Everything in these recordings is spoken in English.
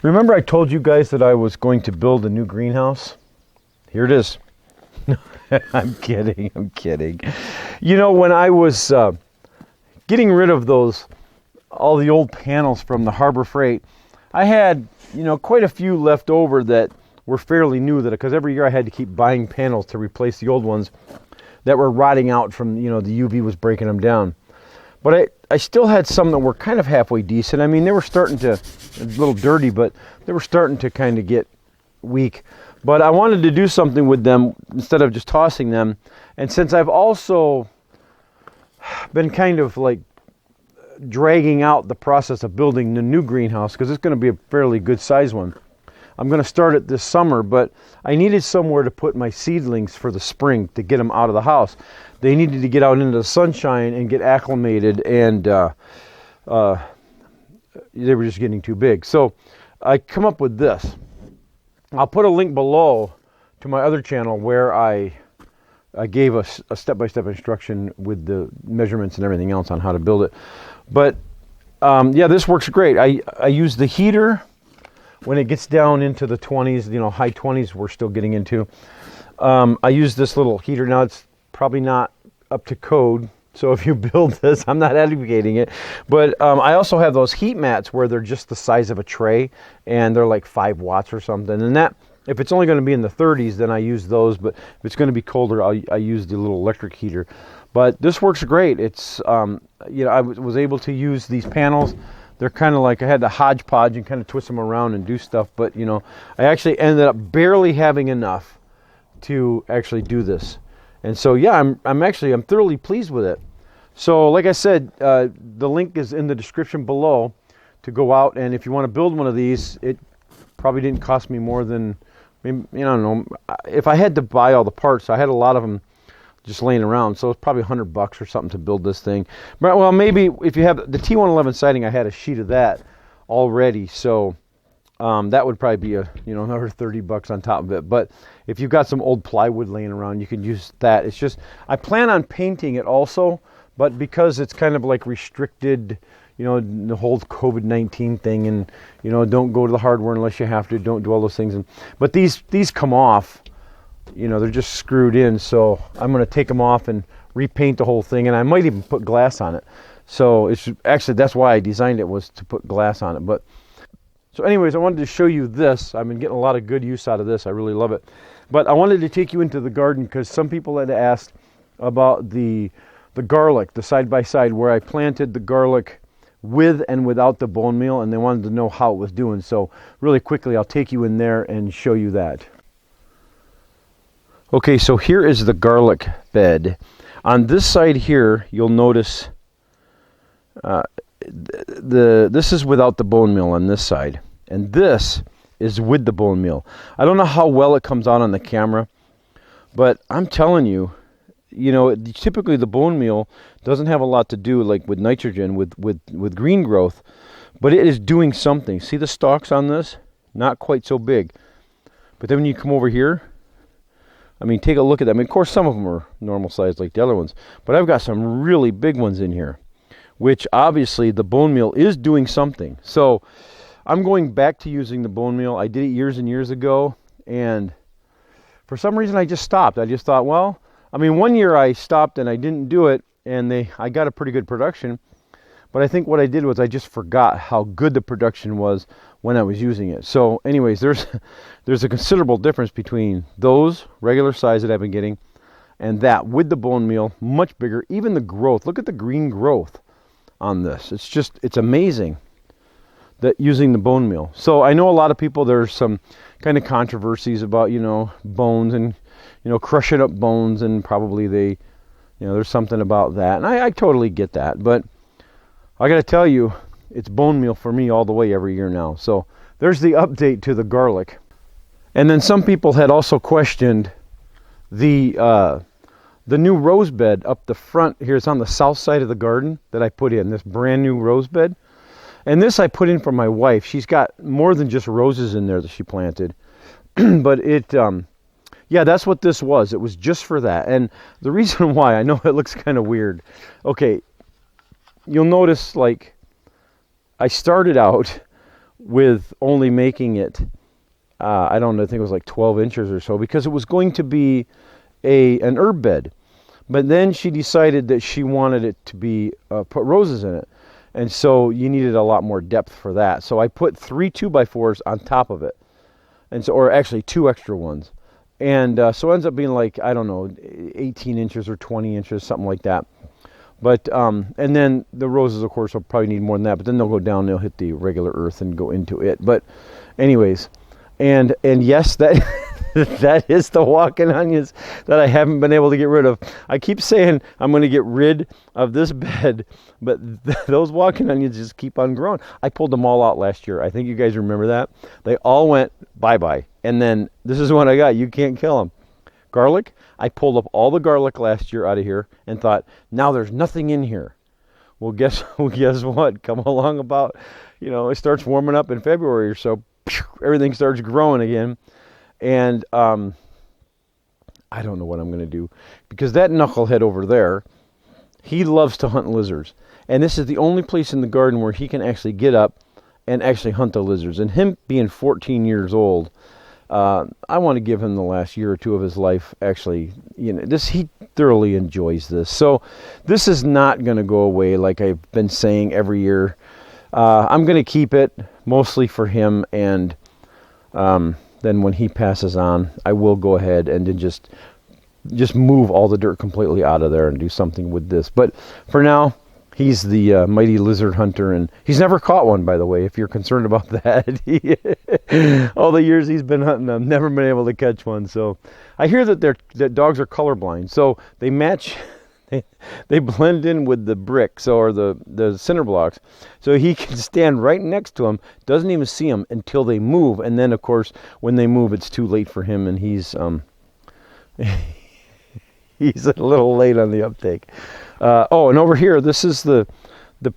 Remember I told you guys that I was going to build a new greenhouse? Here it is. I'm kidding. You know, when I was getting rid of all the old panels from the Harbor Freight, I had, quite a few left over that were fairly new, because every year I had to keep buying panels to replace the old ones that were rotting out from, the UV was breaking them down. But I still had some that were kind of halfway decent. I mean, they were starting to, a little dirty, but they were starting to kind of get weak. But I wanted to do something with them instead of just tossing them. And since I've also been kind of like dragging out the process of building the new greenhouse, because it's going to be a fairly good size one, I'm going to start it this summer, but I needed somewhere to put my seedlings for the spring to get them out of the house. They needed to get out into the sunshine and get acclimated, and they were just getting too big. So I come up with this. I'll put a link below to my other channel where I gave a step-by-step instruction with the measurements and everything else on how to build it. But yeah, this works great. I use the heater when it gets down into the 20s, high 20s we're still getting into. I use this little heater. Now it's probably not up to code, so if you build this, I'm not advocating it. But I also have those heat mats where they're just the size of a tray, and they're like 5 watts or something. And that, if it's only going to be in the 30s, then I use those. But if it's going to be colder, I use the little electric heater. But this works great. It's I was able to use these panels. They're kind of like, I had to hodgepodge and kind of twist them around and do stuff, but I actually ended up barely having enough to actually do this. And so yeah, I'm thoroughly pleased with it. So like I said, the link is in the description below to go out, and if you want to build one of these, it probably didn't cost me more than, I don't know, if I had to buy all the parts, I had a lot of them just laying around, so it's probably $100 or something to build this thing. But well, maybe if you have the T111 siding, I had a sheet of that already, so that would probably be another $30 on top of it. But if you've got some old plywood laying around, you can use that. It's just, I plan on painting it also, but because it's kind of like restricted, the whole COVID-19 thing, and don't go to the hardware unless you have to, don't do all those things. But these come off. They're just screwed in, so I'm going to take them off and repaint the whole thing, and I might even put glass on it. So it's actually, that's why I designed it, was to put glass on it. But so anyways, I wanted to show you this. I've been getting a lot of good use out of this. I really love it. But I wanted to take you into the garden because some people had asked about the garlic, the side-by-side where I planted the garlic with and without the bone meal, and they wanted to know how it was doing. So really quickly, I'll take you in there and show you that. Okay, so here is the garlic bed. On this side here, you'll notice this is without the bone meal on this side, and this is with the bone meal. I don't know how well it comes out on the camera, but I'm telling you, typically the bone meal doesn't have a lot to do like with nitrogen, with green growth, but it is doing something. See the stalks on this? Not quite so big. But then when you come over here, I mean, take a look at them. I mean, of course, some of them are normal size like the other ones, but I've got some really big ones in here, which obviously the bone meal is doing something. So I'm going back to using the bone meal. I did it years and years ago, and for some reason I just stopped. I just thought, well, I mean, one year I stopped and I didn't do it, and I got a pretty good production. But I think what I did was I just forgot how good the production was when I was using it. So anyways, there's a considerable difference between those regular size that I've been getting and that with the bone meal, much bigger. Even the growth, look at the green growth on this. It's amazing that using the bone meal. So I know a lot of people, there's some kind of controversies about, bones and, crushing up bones, and probably there's something about that. And I totally get that, but I got to tell you, it's bone meal for me all the way every year now. So there's the update to the garlic. And then some people had also questioned the new rose bed up the front here. It's on the south side of the garden that I put in, this brand new rose bed. And this I put in for my wife. She's got more than just roses in there that she planted. But yeah, that's what this was. It was just for that. And the reason why, I know it looks kind of weird. Okay, you'll notice, like, I started out with only making it, I don't know, I think it was like 12 inches or so, because it was going to be an herb bed. But then she decided that she wanted it to be, put roses in it. And so you needed a lot more depth for that. So I put 3 2x4s on top of it. And so, or actually 2 extra ones. And so it ends up being like, I don't know, 18 inches or 20 inches, something like that. But, and then the roses, of course, will probably need more than that. But then they'll go down, they'll hit the regular earth and go into it. But anyways, and yes, that that is the walking onions that I haven't been able to get rid of. I keep saying I'm going to get rid of this bed, but those walking onions just keep on growing. I pulled them all out last year. I think you guys remember that. They all went bye-bye. And then this is what I got. You can't kill them. Garlic. I pulled up all the garlic last year out of here and thought, now there's nothing in here. Well, guess what? Come along about, it starts warming up in February or so. Everything starts growing again. And I don't know what I'm going to do, because that knucklehead over there, he loves to hunt lizards. And this is the only place in the garden where he can actually get up and actually hunt the lizards. And him being 14 years old, I want to give him the last year or two of his life. Actually, he thoroughly enjoys this. So this is not going to go away like I've been saying every year. I'm going to keep it mostly for him, and then when he passes on, I will go ahead and then just move all the dirt completely out of there and do something with this. But for now, he's the mighty lizard hunter, and he's never caught one, by the way, if you're concerned about that. All the years he's been hunting, I've never been able to catch one. So I hear that dogs are colorblind, so they match. They blend in with the bricks or the cinder blocks, so he can stand right next to them, doesn't even see them until they move, and then of course when they move, it's too late for him, and he's he's a little late on the uptake. And over here, this is the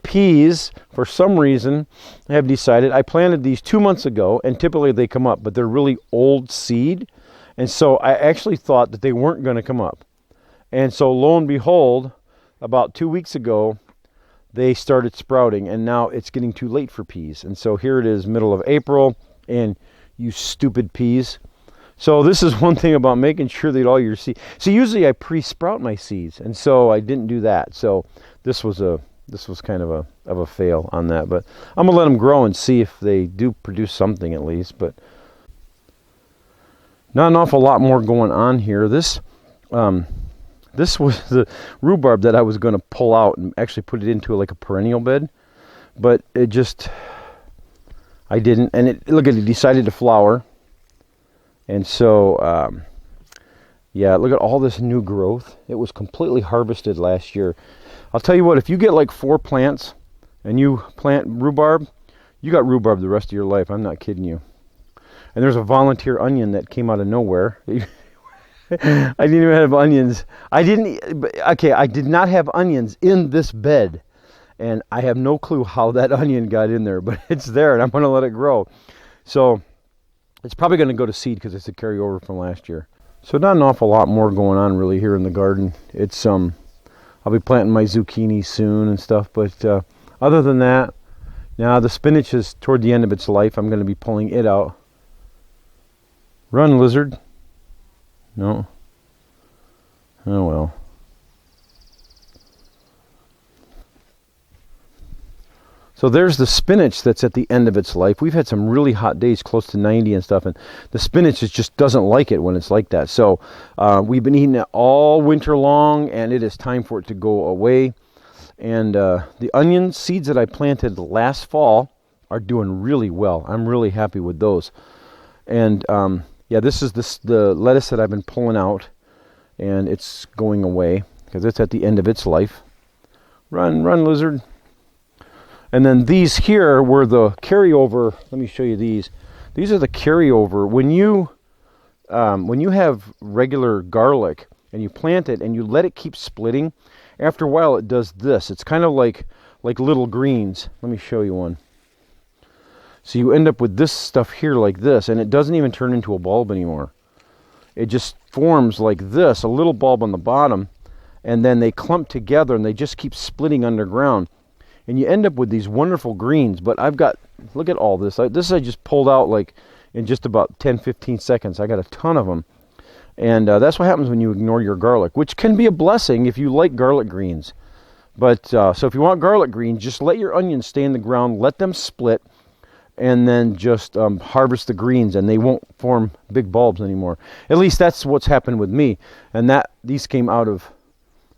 peas. For some reason, I have decided, I planted these 2 months ago, and typically they come up, but they're really old seed, and so I actually thought that they weren't going to come up. And so lo and behold, about 2 weeks ago, they started sprouting, and now it's getting too late for peas. And so here it is, middle of April, and you stupid peas. So this is one thing about making sure that all your seeds. So usually I pre-sprout my seeds, and so I didn't do that. So this was kind of a fail on that. But I'm gonna let them grow and see if they do produce something at least. But not an awful lot more going on here. This was the rhubarb that I was going to pull out and actually put it into like a perennial bed, but I didn't. And look at it, decided to flower. And so, yeah, look at all this new growth. It was completely harvested last year. I'll tell you what, if you get like 4 plants and you plant rhubarb, you got rhubarb the rest of your life. I'm not kidding you. And there's a volunteer onion that came out of nowhere. I didn't even have onions. I did not have onions in this bed. And I have no clue how that onion got in there, but it's there, and I'm going to let it grow. So it's probably going to go to seed because it's a carryover from last year. So not an awful lot more going on really here in the garden. It's I'll be planting my zucchini soon and stuff, but other than that, now the spinach is toward the end of its life. I'm going to be pulling it out. Run, lizard. No. Oh well. So there's the spinach that's at the end of its life. We've had some really hot days, close to 90 and stuff, and the spinach just doesn't like it when it's like that. So we've been eating it all winter long, and it is time for it to go away. And the onion seeds that I planted last fall are doing really well. I'm really happy with those. And yeah, this is the lettuce that I've been pulling out, and it's going away because it's at the end of its life. Run, lizard. And then these here were the carryover. Let me show you these. These are the carryover. When you have regular garlic and you plant it and you let it keep splitting, after a while it does this. It's kind of like little greens. Let me show you one. So you end up with this stuff here like this, and it doesn't even turn into a bulb anymore. It just forms like this, a little bulb on the bottom, and then they clump together and they just keep splitting underground. and you end up with these wonderful greens. But I've got, look at all this. This I just pulled out like in just about 10-15 seconds. I got a ton of them. And that's what happens when you ignore your garlic, which can be a blessing if you like garlic greens. But so if you want garlic greens, just let your onions stay in the ground, let them split, and then just harvest the greens, and they won't form big bulbs anymore. At least that's what's happened with me. And these came out of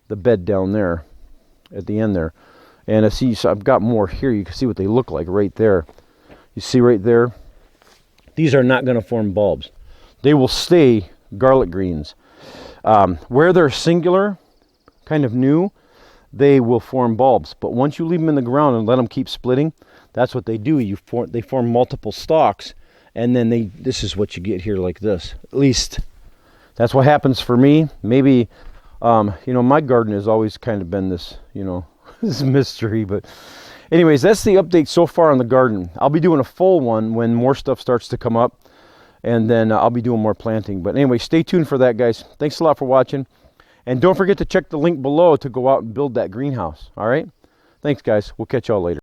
the bed down there at the end there. And I see, so I've got more here. You can see what they look like right there. You see right there? These are not going to form bulbs. They will stay garlic greens. Where they're singular, kind of new, they will form bulbs. But once you leave them in the ground and let them keep splitting, that's what they do. They form multiple stalks, and then this is what you get here like this. At least that's what happens for me. Maybe, my garden has always kind of been this, this mystery. But anyways, that's the update so far on the garden. I'll be doing a full one when more stuff starts to come up. And then I'll be doing more planting. But anyway, stay tuned for that, guys. Thanks a lot for watching. And don't forget to check the link below to go out and build that greenhouse. All right? Thanks, guys. We'll catch y'all later.